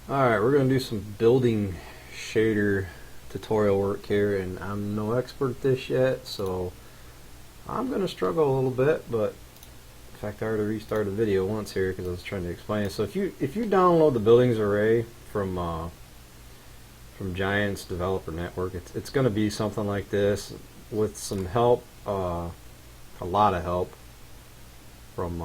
Alright, we're going to do some building shader tutorial work here, and I'm no expert at this yet, so I'm going to struggle a little bit, but in fact I already restarted the video once here because I was trying to explain it. So if you download the buildings array from Giant's developer network, it's going to be something like this with some help, a lot of help from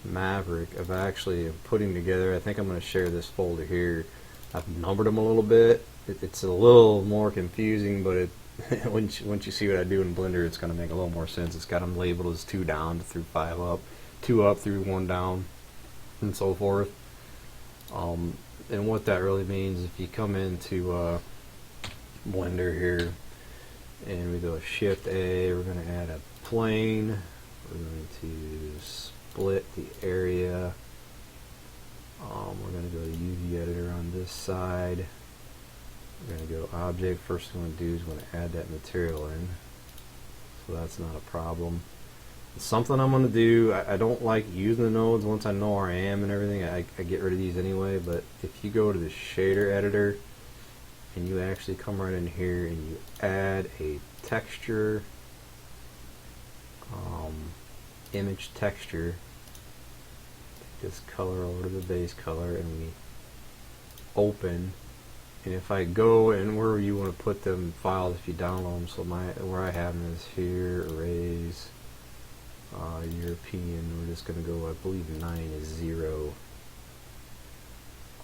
Maverick of actually putting together. I think I'm going to share this folder here. I've numbered them a little bit. It's a little more confusing, but once you see what I do in Blender, it's going to make a little more sense. It's got them labeled as 2 down through 5 up, 2 up through 1 down, and so forth. And what that really means, if you come into Blender here and we go Shift A, we're going to add a plane. We're going to split the area. We're going to go to UV editor on this side. We're going to go object. First thing I'm going to do is going to add that material in. So that's not a problem. It's something I'm going to do. I don't like using the nodes once I know where I am and everything. I get rid of these anyway, but if you go to the shader editor and you actually come right in here and you add a texture, image texture, take this color over to the base color and we open, and if I go and where you want to put them files if you download them, so where I have them is here, arrays, European, we're just going to go, I believe 9 is 0.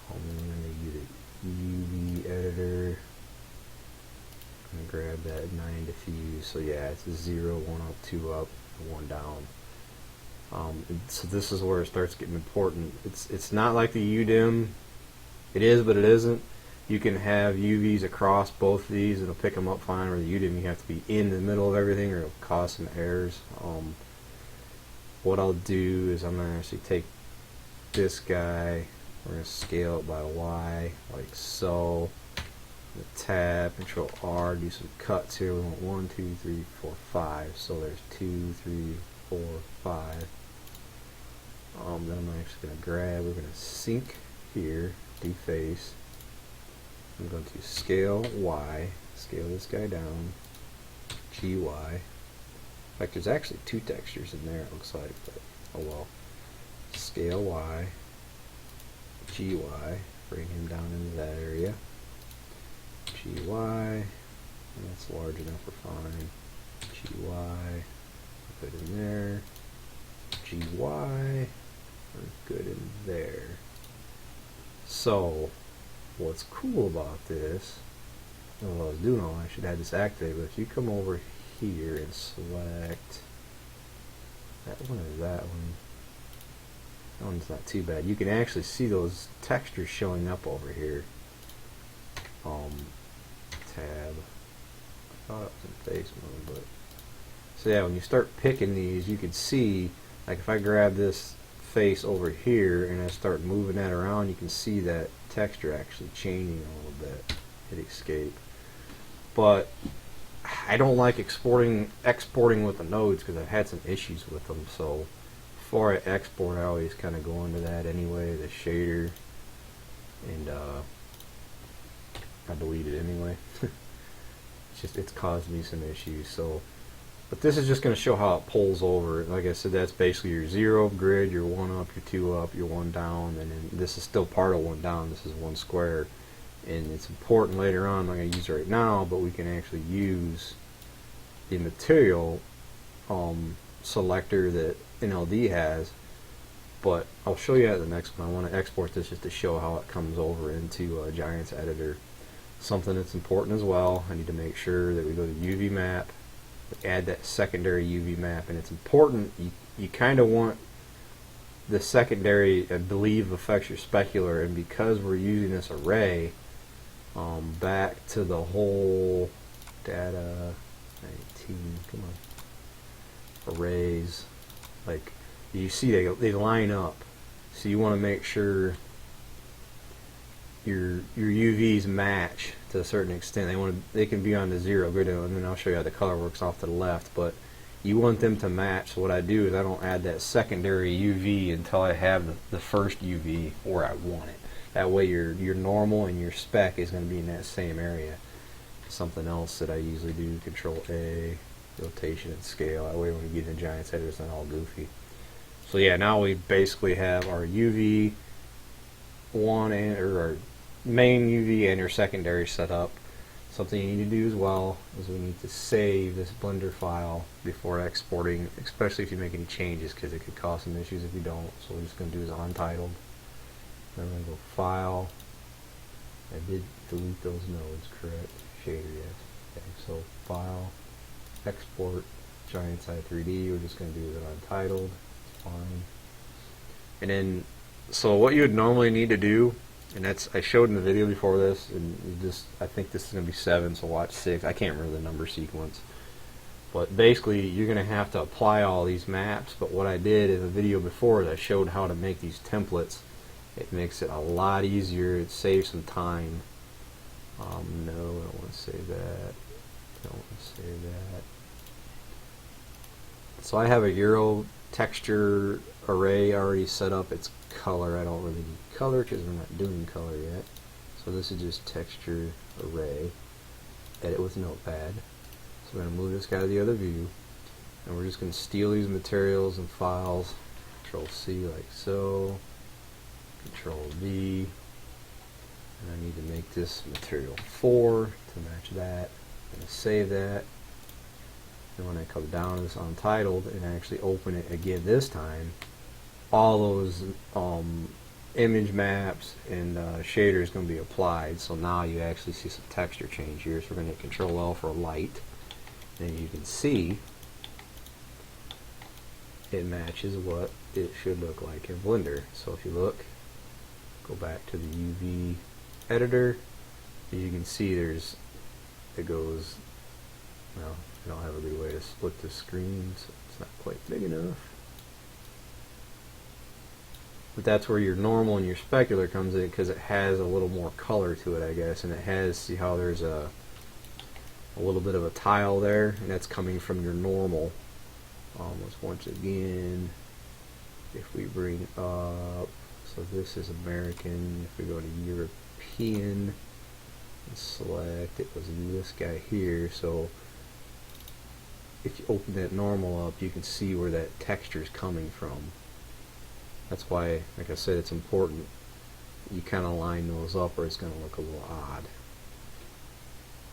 I'm going to use a UV editor. I'm going to grab that 9 diffuse, so yeah, it's a 0, 1 up, 2 up, 1 down. So this is where it starts getting important. It's not like the UDIM. It is, but it isn't. You can have UVs across both of these. It'll pick them up fine. Where the UDIM, you have to be in the middle of everything, or it'll cause some errors. What I'll do is I'm going to actually take this guy. We're going to scale it by Y, like so. Tab, Control R, do some cuts here. We want 1, 2, 3, 4, 5. So there's 2, 3, 4, 5. Then I'm actually going to grab, we're going to sync here, deface. I'm going to scale Y, scale this guy down, GY. In fact, there's actually 2 textures in there, it looks like, but oh well. Scale Y, GY, bring him down into that area. GY, that's large enough, we're fine. GY, put it in there. GY, we're good in there. So, what's cool about this, what I was doing all, I should have this activated, but if you come over here and select that one or that one, that one's not too bad. You can actually see those textures showing up over here. Tab. I thought it was in face mode, but so yeah, when you start picking these, you can see, like if I grab this face over here and I start moving that around, you can see that texture actually changing a little bit. Hit escape. But I don't like exporting with the nodes because I've had some issues with them. So before I export, I always kind of go into that anyway, the shader, and I delete it anyway. It's caused me some issues. So, but this is just going to show how it pulls over. Like I said, that's basically your 0 grid, your 1 up, your 2 up, your 1 down, and then this is still part of 1 down. This is 1 square, and it's important later on. I'm not going to use it right now, but we can actually use the material selector that NLD has. But I'll show you at the next one. I want to export this just to show how it comes over into Giant's editor. Something that's important as well, I need to make sure that we go to UV map, add that secondary UV map, and it's important, you kind of want the secondary, I believe, affects your specular, and because we're using this array, back to the whole data 19, come on, arrays, like you see they line up, so you want to make sure your UVs match to a certain extent. They can be on the 0 grid, and then I'll show you how the color works off to the left, but you want them to match. So what I do is I don't add that secondary UV until I have the first UV where I want it. That way your normal and your spec is going to be in that same area. Something else that I usually do, Control A, rotation and scale. That way when we get in Giants header, it's not all goofy. So yeah, now we basically have our UV one or our main UV and our secondary set up. Something you need to do as well is we need to save this Blender file before exporting, especially if you make any changes, because it could cause some issues if you don't. So we're just going to do is untitled. Then we're going to go File. I did delete those nodes, correct? Shader, yes. Okay, so File, Export, Giant Side 3D. We're just going to do it untitled. It's fine. And then, so what you would normally need to do, and that's, I showed in the video before this, and just, I think this is going to be 7, so watch 6. I can't remember the number sequence. But basically, you're going to have to apply all these maps. But what I did in the video before is I showed how to make these templates. It makes it a lot easier. It saves some time. No, I don't want to save that. Don't want to save that. So I have a Euro texture array already set up. It's color. I don't really need color because we're not doing color yet. So this is just texture array. Edit with notepad. So we're going to move this guy to the other view. And we're just going to steal these materials and files. Control C like so. Control V. And I need to make this material 4 to match that. I'm going to save that. And when I come down to this untitled and actually open it again this time, all those image maps and shaders is going to be applied. So now you actually see some texture change here. So we're going to hit Control L for light. And you can see it matches what it should look like in Blender. So if you look, go back to the UV editor, as you can see it goes, well, I don't have a good way to split the screen, so it's not quite big enough. But that's where your normal and your specular comes in, because it has a little more color to it, I guess, and it has, see how there's a little bit of a tile there, and that's coming from your normal. Let's once again, if we bring up, so this is American, if we go to European and select, it was this guy here. So if you open that normal up, you can see where that texture is coming from. That's why, like I said, it's important you kind of line those up or it's going to look a little odd.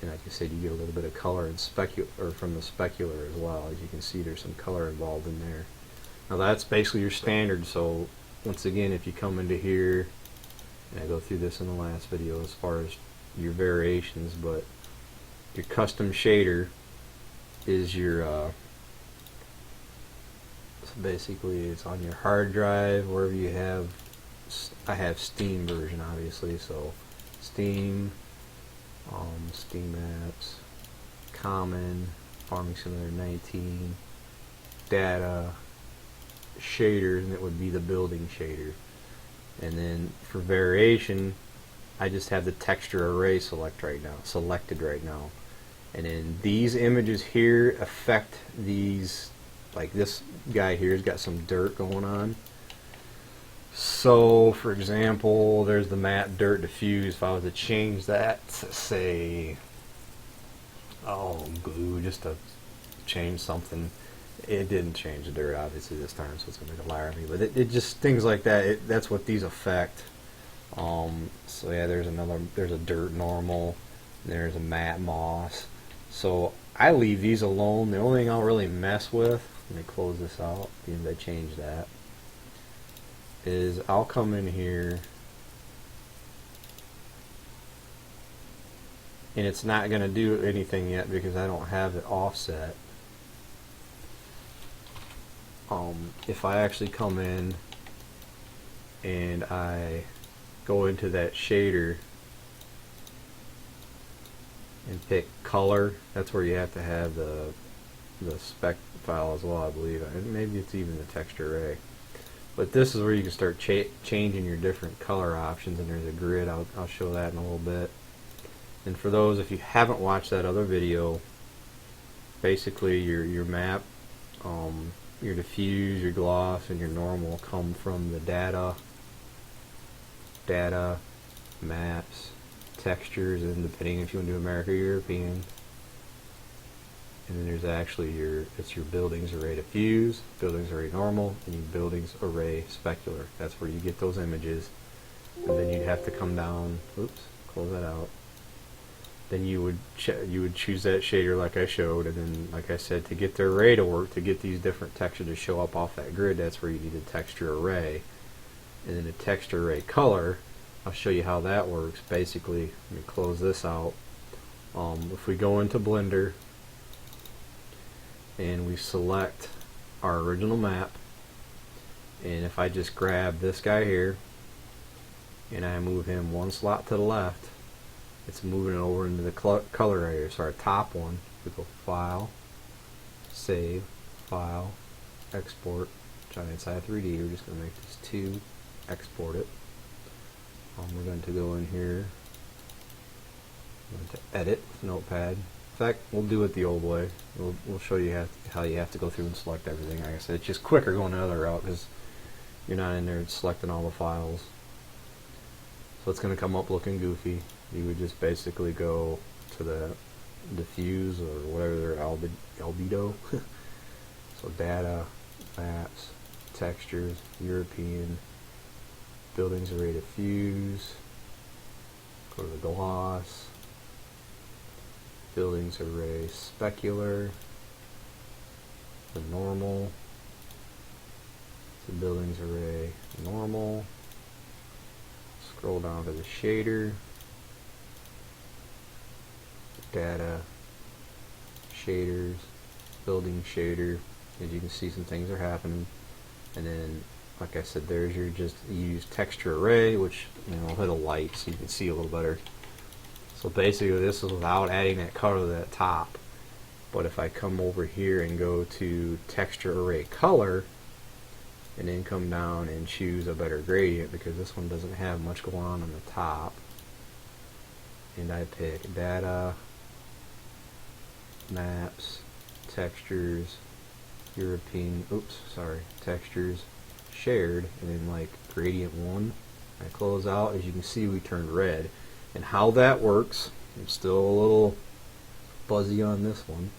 And like I said, you get a little bit of color and from the specular as well. As you can see, there's some color involved in there. Now that's basically your standard. So once again, if you come into here, and I go through this in the last video as far as your variations, but your custom shader is your so basically it's on your hard drive, wherever you have. I have Steam version, obviously, so Steam, Steam apps, Common, Farming Simulator 19, Data, Shaders, and it would be the building shader. And then for variation, I just have the texture array selected right now. And then these images here affect these, like this guy here has got some dirt going on. So for example, there's the matte dirt diffuse. If I was to change that to say, glue, just to change something, it didn't change the dirt obviously this time, so it's going to make a liar of me, but it just, things like that, that's what these affect. So yeah, there's a dirt normal, there's a matte moss. So I leave these alone. The only thing I'll really mess with, let me close this out because I changed that, is I'll come in here and it's not going to do anything yet because I don't have it offset. If I actually come in and I go into that shader and pick color, that's where you have to have the spec file as well, I believe, and maybe it's even the texture array. But this is where you can start changing your different color options, and there's a grid. I'll show that in a little bit. And for those, if you haven't watched that other video, basically your map, your diffuse, your gloss, and your normal come from the data, maps, textures, and depending if you want to do America or European. And then there's actually it's your buildings array diffuse, buildings array normal, and your buildings array specular. That's where you get those images. And then you'd have to come down, oops, close that out. Then you would choose that shader like I showed, and then like I said, to get the array to work, to get these different textures to show up off that grid, that's where you need a texture array. And then a texture array color, I'll show you how that works. Basically, let me close this out. If we go into Blender and we select our original map, and if I just grab this guy here and I move him one slot to the left, it's moving it over into the color area. So our top one, we go File, Save, File, Export, Giant Size 3D. We're just going to make this 2, export it. We're going to go in here, we're going to edit with Notepad. In fact, we'll do it the old way. We'll show you how you have to go through and select everything. Like I said, it's just quicker going the other route because you're not in there selecting all the files. So it's going to come up looking goofy. You would just basically go to the diffuse or whatever their albedo. So data, maps, textures, European, buildings array diffuse, go to the gloss, buildings array specular, the normal, the buildings array normal, scroll down to the shader, data, shaders, building shader. As you can see, some things are happening. And then, like I said, there's your you use texture array, which I'll hit a light so you can see a little better. So basically, this is without adding that color to that top. But if I come over here and go to texture array color, and then come down and choose a better gradient, because this one doesn't have much going on the top, and I pick data, maps, textures, European, textures, shared, and then like gradient 1, I close out. As you can see, we turned red. And how that works, I'm still a little fuzzy on this one,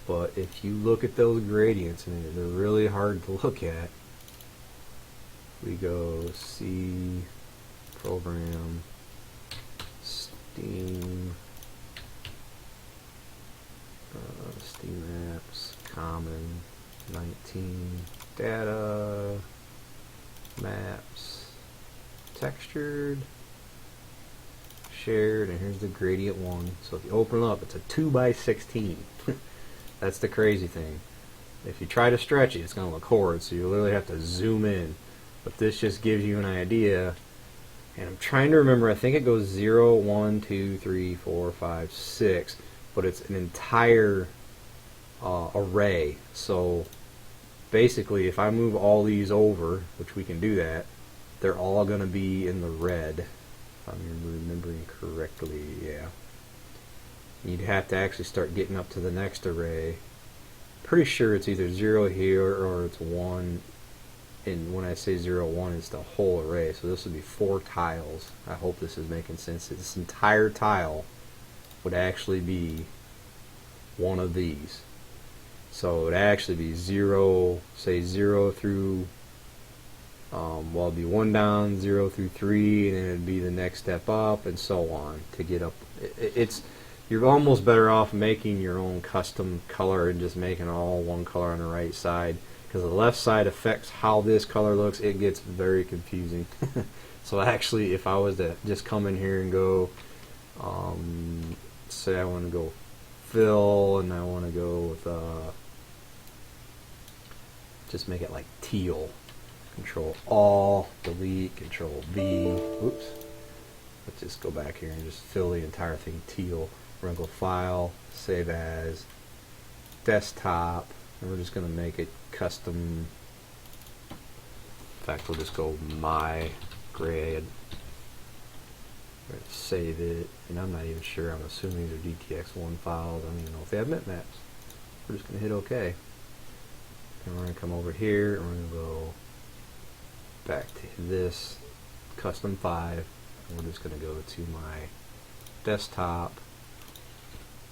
but if you look at those gradients, and they're really hard to look at, we go C, Program, Steam, Steam Apps, Common, 19, Data, Maps, Textured, Shared, and here's the gradient 1. So if you open it up, it's a 2x16. That's the crazy thing. If you try to stretch it, it's going to look horrid, so you literally have to zoom in. But this just gives you an idea. And I'm trying to remember, I think it goes 0, 1, 2, 3, 4, 5, 6, but it's an entire array. So basically, if I move all these over, which we can do that, they're all going to be in the red. If I'm remembering correctly, yeah. You'd have to actually start getting up to the next array. Pretty sure it's either 0 here or it's 1. And when I say 0, 1, it's the whole array. So this would be 4 tiles. I hope this is making sense. This entire tile would actually be one of these. So it would actually be 0, say 0 through, well, it'd be 1 down, 0 through 3, and then it'd be the next step up, and so on to get up. You're almost better off making your own custom color and just making all one color on the right side, because the left side affects how this color looks. It gets very confusing. So actually, if I was to just come in here and go, say I want to go fill, and I want to go with just make it like teal. Control All, delete, Control V. Oops. Let's just go back here and just fill the entire thing teal. We're going to go File, Save As, Desktop, and we're just going to make it custom. In fact, we'll just go My Grade. Save it, and I'm not even sure. I'm assuming these are DTX1 files. I don't even know if they have bitmaps. We're just going to hit OK. And we're going to come over here, and we're going to go back to this custom 5, We're just going to go to my desktop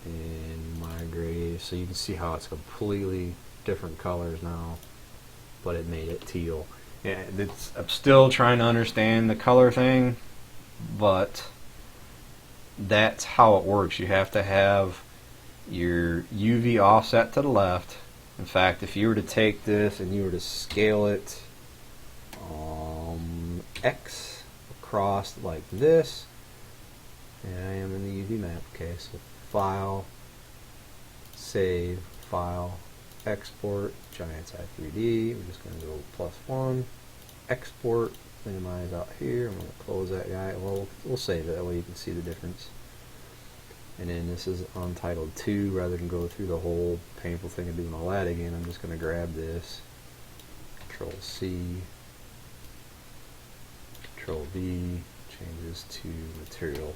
and migrate, so you can see how it's completely different colors now, but it made it teal. And I'm still trying to understand the color thing, but that's how it works. You have to have your UV offset to the left. In fact, if you were to take this and you were to scale it X across like this, and I am in the UV map, okay, so File, Save, File, Export, Giants i3D, we're just going to go +1, Export, minimize out here, I'm going to close that guy, well, we'll save it, that way you can see the difference. And then this is Untitled 2, rather than go through the whole painful thing of doing all that again, I'm just going to grab this, Control C, Control V, change this to Material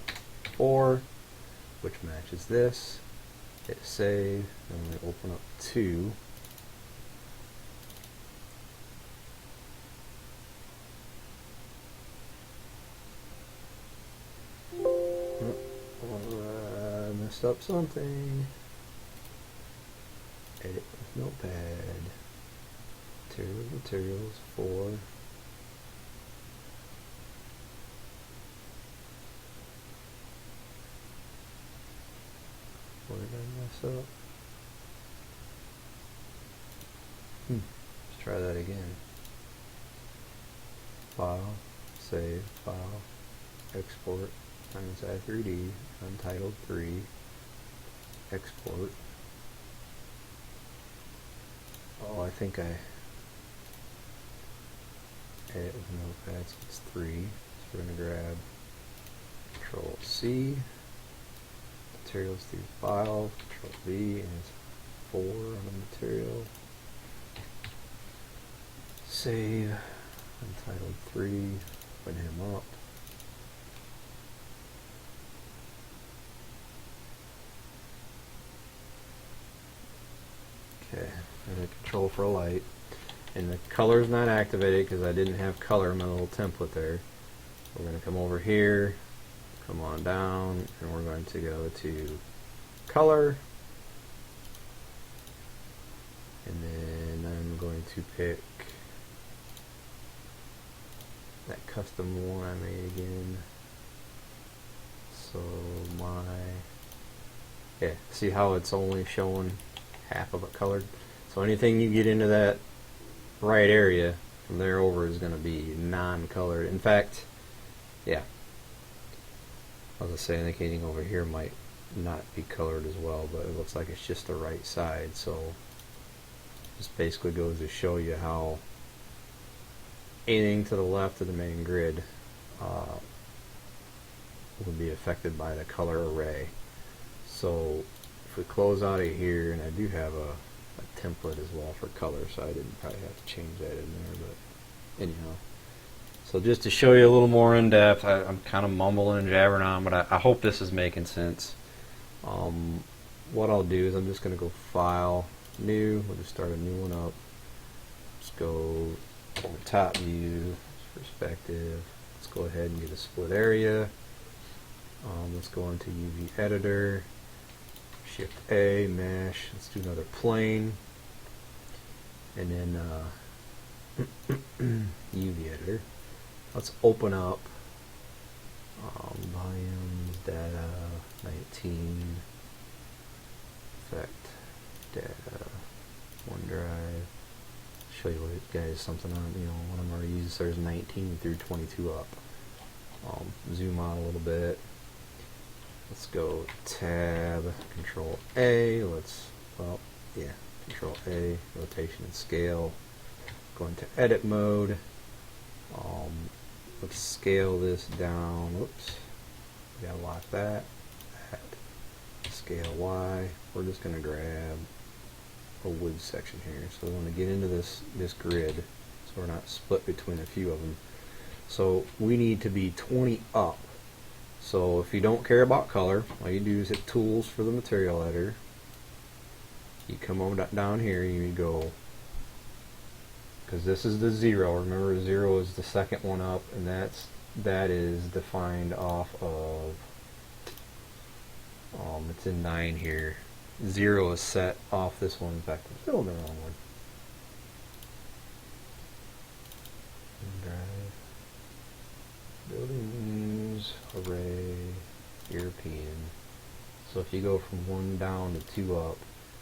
4, which matches this, hit save, and we open up 2. Messed up something. Edit with Notepad. Materials 4. What did I mess up? Let's try that again. File, Save, File, Export, i3D, Untitled 3, Export. Oh, I think I edit with Notepad, so it's 3. So we're going to grab Control C, Materials through File, Control V, and it's 4 on the material. Save, Untitled 3, open him up. Okay, and a control for a light, and the color is not activated because I didn't have color in my little template there. We're going to come over here, come on down, and we're going to go to color, and then I'm going to pick that custom one I made again. So see how it's only showing half of it colored? So anything you get into that right area from there over is going to be non-colored. In fact, yeah, I was just saying, I think anything over here might not be colored as well, but it looks like it's just the right side. So this basically goes to show you how anything to the left of the main grid would be affected by the color array. So if we close out of here, and I do have a template as well for color, so I didn't probably have to change that in there, but anyhow. So just to show you a little more in depth, I'm kind of mumbling and jabbering on, but I hope this is making sense. What I'll do is I'm just going to go File, New, we'll just start a new one up. Let's go over top view, perspective. Let's go ahead and get a split area. Let's go into UV editor, Shift A, mesh. Let's do another plane, and then UV editor. Let's open up volumes, data, 19, effect, data, OneDrive. Show you what guys something on, one of them already used. There's 19 through 22 up. Zoom out a little bit. Let's go tab, Control A. Control A, rotation and scale. Go into edit mode. Let's scale this down. Oops, gotta lock that. Scale Y. We're just gonna grab a wood section here. So we want to get into this grid, so we're not split between a few of them. So we need to be 20 up. So if you don't care about color, all you do is hit Tools for the material editor. You come over down here, you go, because this is the 0. Remember, 0 is the second one up, and that's that is defined off of, it's in 9 here. 0 is set off this one. In fact, I'm still in the wrong one. Drive, buildings, array, European. So if you go from 1 down to 2 up,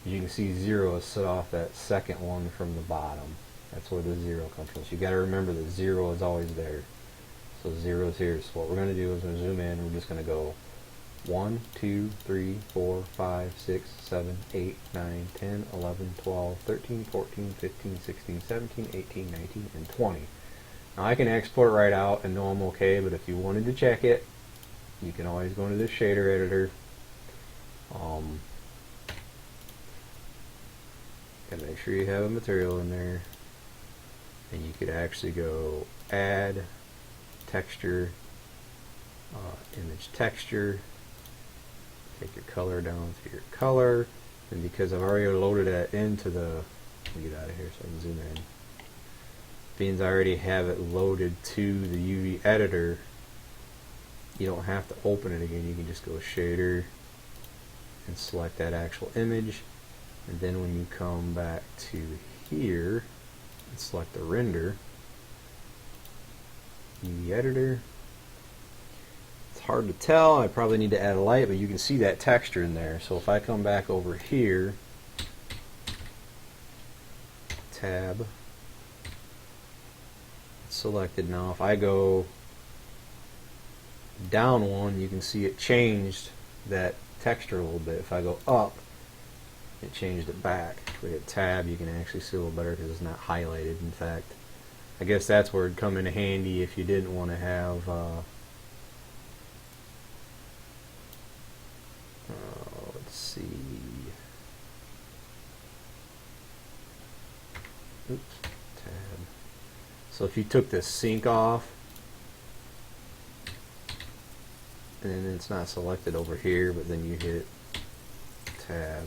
you can see 0 is set off that second one from the bottom. That's where the 0 comes from. So you got to remember that 0 is always there. So 0 is here. So what we're going to do is we're going to zoom in and we're just going to go 1, 2, 3, 4, 5, 6, 7, 8, 9, 10, 11, 12, 13, 14, 15, 16, 17, 18, 19, and 20. Now I can export right out and know I'm okay, but if you wanted to check it, you can always go into the shader editor. Gotta make sure you have a material in there, and you could actually go add texture, image texture, take your color down to your color, and because I've already loaded that into the, let me get out of here so I can zoom in, means I already have it loaded to the UV editor, you don't have to open it again. You can just go shader and select that actual image, and then when you come back to here and select the render, UV editor, it's hard to tell, I probably need to add a light, but you can see that texture in there. So if I come back over here, tab, it's selected. Now if I go down one, you can see it changed that texture a little bit. If I go up, it changed it back. If we hit tab, you can actually see a little better because it's not highlighted. In fact, I guess that's where it'd come in handy if you didn't want to have let's see, oops, tab. So if you took the sync off, and then it's not selected over here, but then you hit tab,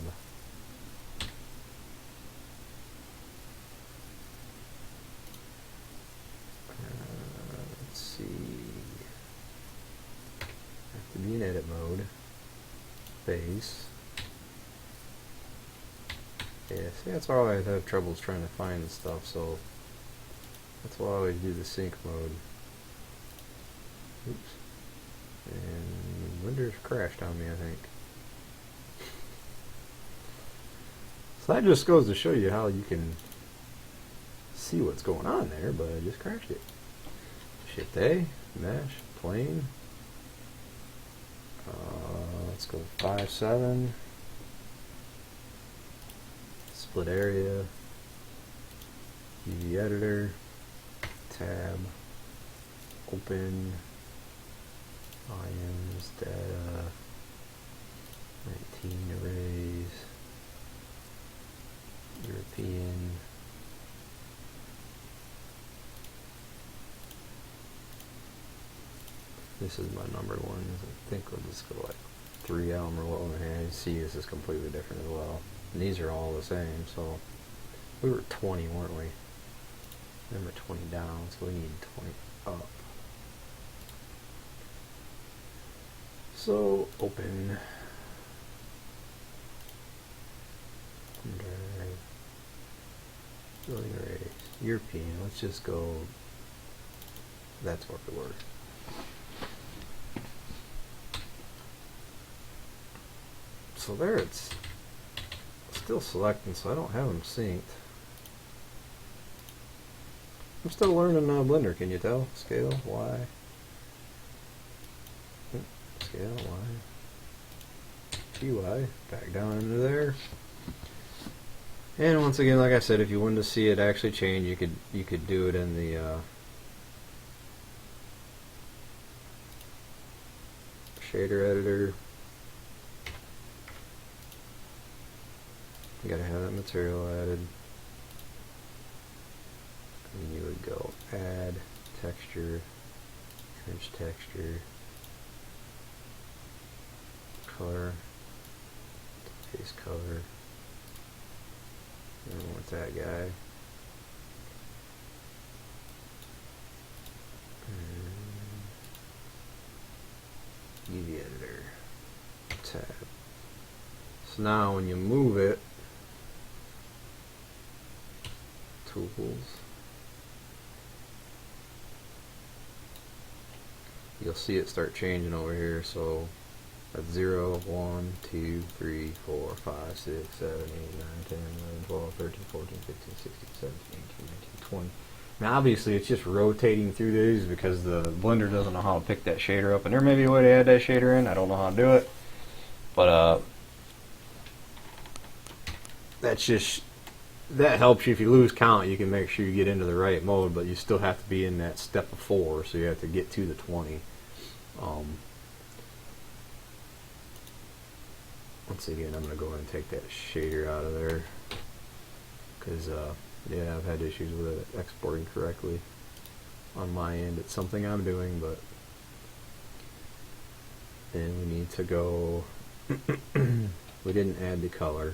let's see, have to be in edit mode, base. Yeah, see, that's why I always have troubles trying to find the stuff, so that's why I always do the sync mode. Oops. And Windows crashed on me, I think. So that just goes to show you how you can see what's going on there, but I just crashed it. Shift A, mesh, plane. Let's go 5.7. Split area. UV editor. Tab. Open. IMs, data, 19 arrays, European, this is my numbered one. I think we'll just go like 3 Elm or what we had. See, this is completely different as well. And these are all the same, so we were 20, weren't we? Then we're 20 down, so we need 20 up. So open, drive, building arrays, European. Let's just go. That's what it works. So there, it's still selecting, so I don't have them synced. I'm still learning Blender. Can you tell? Scale Y. Scale Y, GY, back down into there. And once again, like I said, if you wanted to see it actually change, you could do it in the shader editor. You gotta have that material added. And you would go add texture, image texture, color, face color, and what's that guy? UV editor, tab. So now when you move it, tools, you'll see it start changing over here. So that's 0, 1, 2, 3, 4, 5, 6, 7, 8, 9, 10, 11, 12, 13, 14, 15, 16, 17, 18, 19, 20. Now obviously it's just rotating through these because the Blender doesn't know how to pick that shader up, and there may be a way to add that shader in. I don't know how to do it, but that helps you. If you lose count, you can make sure you get into the right mode, but you still have to be in that step of 4, so you have to get to the 20. Once again, I'm going to go ahead and take that shader out of there because yeah, I've had issues with it exporting correctly on my end. It's something I'm doing, but then we need to go we didn't add the color.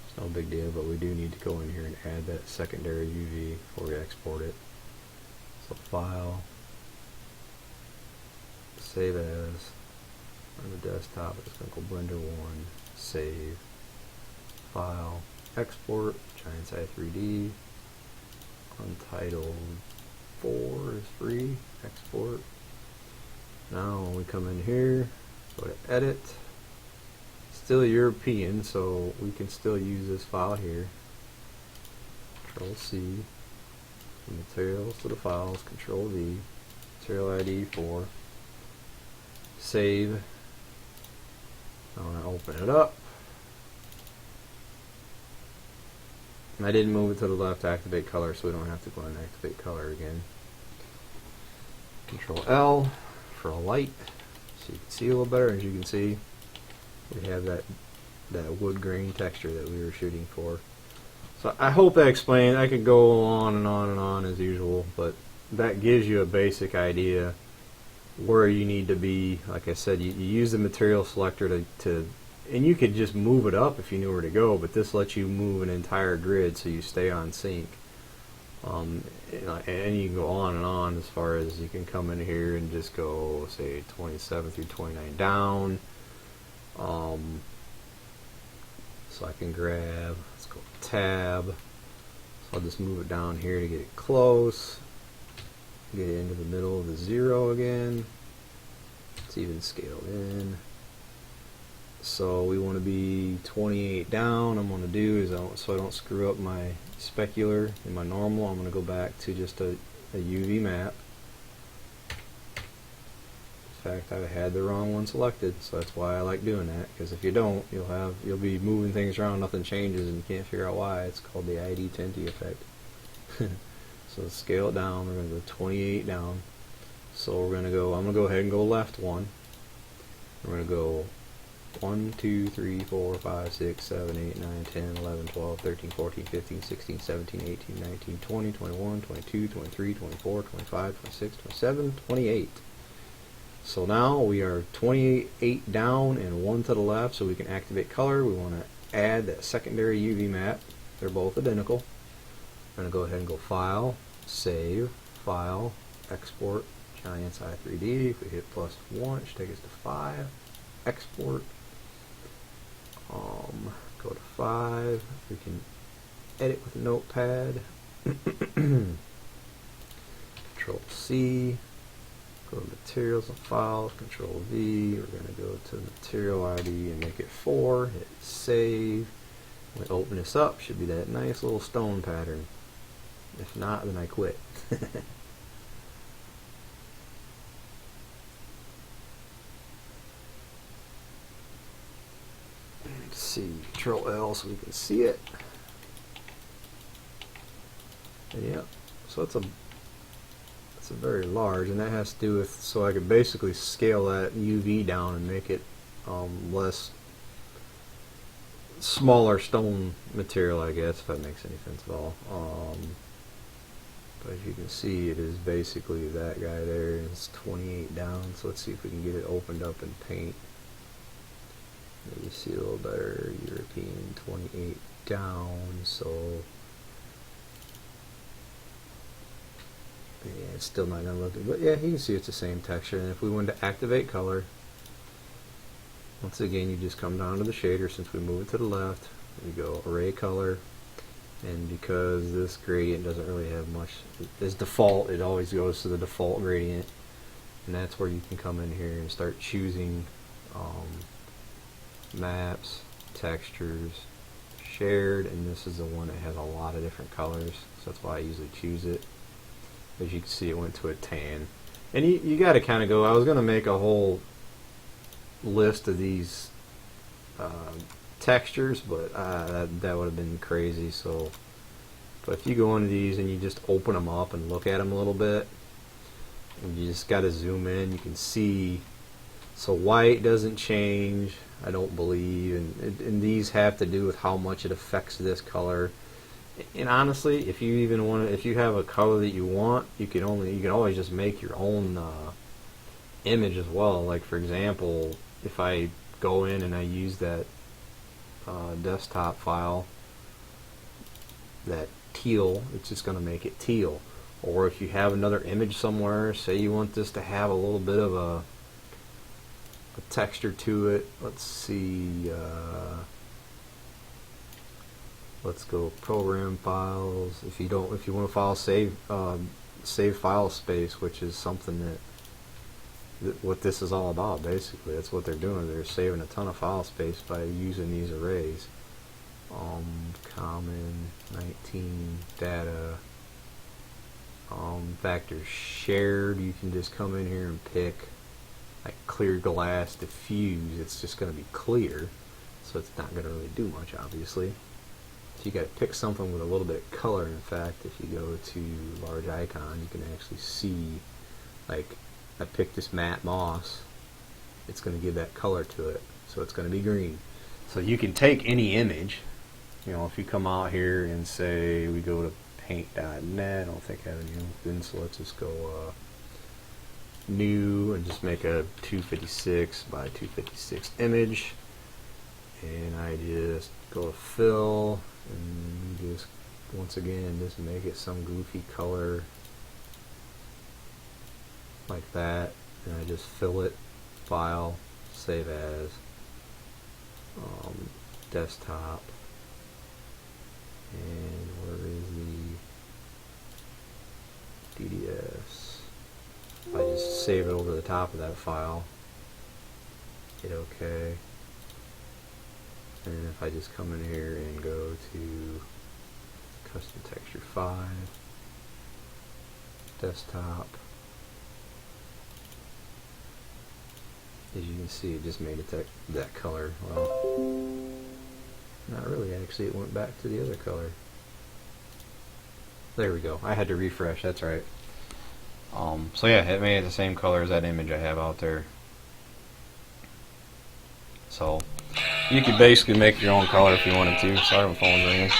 It's no big deal, but we do need to go in here and add that secondary UV before we export it. So file, save as, on the desktop it's going to go Blender 1, save, file, export, Giant Size 3D, Untitled 4 is free, export. Now when we come in here, go to edit, still European, so we can still use this file here. Control C, from materials to the files, Control V, material ID 4, save. I want to open it up. I didn't move it to the left to activate color, so we don't have to go and activate color again. Control L for a light, so you can see a little better. As you can see, we have that wood grain texture that we were shooting for. So I hope that explains. I could go on and on and on as usual, but that gives you a basic idea where you need to be. Like I said, you use the material selector to and you could just move it up if you knew where to go, but this lets you move an entire grid so you stay on sync. And you can go on and on as far as you can come in here and just go, say, 27 through 29 down. So I can grab, let's go tab. So I'll just move it down here to get it close. Get it into the middle of the 0 again. It's even scaled in. So we want to be 28 down. I'm going to do is, so I don't screw up my specular and my normal, I'm going to go back to just a UV map. In fact, I had the wrong one selected, so that's why I like doing that, because if you don't, you'll be moving things around, nothing changes, and you can't figure out why. It's called the ID Tinty effect. So let's scale it down. We're going to go 28 down. So we're going to go, I'm going to go ahead and go left one. We're going to go 1, 2, 3, 4, 5, 6, 7, 8, 9, 10, 11, 12, 13, 14, 15, 16, 17, 18, 19, 20, 21, 22, 23, 24, 25, 26, 27, 28. So now we are 28 down and 1 to the left, so we can activate color. We want to add that secondary UV map. They're both identical. We're going to go ahead and go File, Save, File, Export, Giant Size 3D. If we hit +1, it should take us to 5. Export. Go to 5. We can edit with a notepad. Control C. Go to Materials and Files. Control V. We're going to go to Material ID and make it 4. Hit Save. When we open this up, should be that nice little stone pattern. If not, then I quit. Let's see, Control L so we can see it. And yeah, so it's a very large, and that has to do with, so I could basically scale that UV down and make it less smaller stone material, I guess, if that makes any sense at all. But as you can see, it is basically that guy there, and it's 28 down. So let's see if we can get it opened up in paint. Maybe see a little better. European 28 down. So yeah, it's still not gonna look good, but yeah, you can see it's the same texture. And if we wanted to activate color, Once again, you just come down to the shader. Since we move it to the left, you go array color, and because this gradient doesn't really have much, as default, it always goes to the default gradient, and that's where you can come in here and start choosing maps, textures, shared, and this is the one that has a lot of different colors, so that's why I usually choose it. As you can see, it went to a tan. And you got to kind of go, I was going to make a whole list of these textures, but that would have been crazy. So, but if you go into these and you just open them up and look at them a little bit, and you just got to zoom in, you can see. So white doesn't change, I don't believe, and these have to do with how much it affects this color. And honestly, if you even want to, if you have a color that you want, you can always just make your own image as well. Like for example, if I go in and I use that desktop file, that teal, it's just going to make it teal. Or if you have another image somewhere, say you want this to have a little bit of a texture to it. Let's see. Let's go program files. If you want to file save file space, which is something that what this is all about. Basically, that's what they're doing. They're saving a ton of file space by using these arrays. Common 19 data. Factors shared. You can just come in here and pick like clear glass diffuse. It's just going to be clear, so it's not going to really do much, obviously. So you got to pick something with a little bit of color. In fact, if you go to large icon, you can actually see, like I picked this matte moss, it's going to give that color to it, so it's going to be green. So you can take any image, you know, if you come out here and say we go to paint.net, I don't think I have any open, so let's just go new and just make a 256 by 256 image, and I just go to fill and just once again just make it some goofy color like that, and I just fill it, file, save as, desktop, and where is the DDS? I just save it over the top of that file, hit OK, and if I just come in here and go to custom texture 5, desktop, as you can see, it just made it that color. Well, not really, actually, it went back to the other color. There we go. I had to refresh, that's right. So yeah, it made it the same color as that image I have out there. So you could basically make your own color if you wanted to. Sorry, my phone's ringing.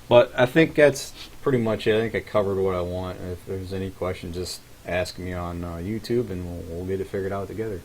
But I think that's pretty much it. I think I covered what I want. If there's any questions, just ask me on YouTube, and we'll get it figured out together.